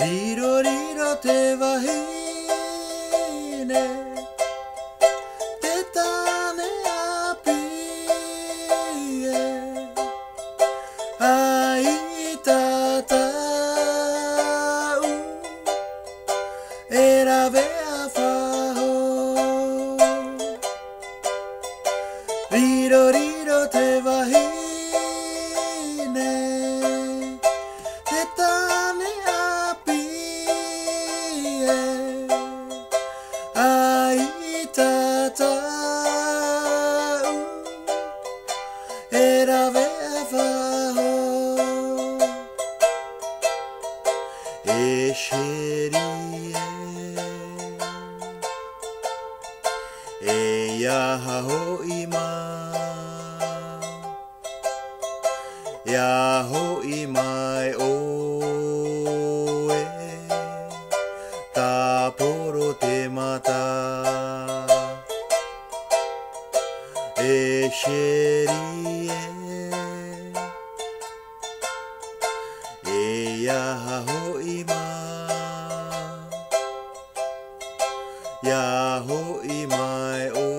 Riro riro te wahine Te tane api e Ai tatau E rawe a whaho Riro riro te wahine Te tane api e Ai tatau E rawe a whaho E sheri e iaha ho'i Ia ho'i mai oe Ta poro te mata E sheri e iaha ho'i Ia ho'i mai oe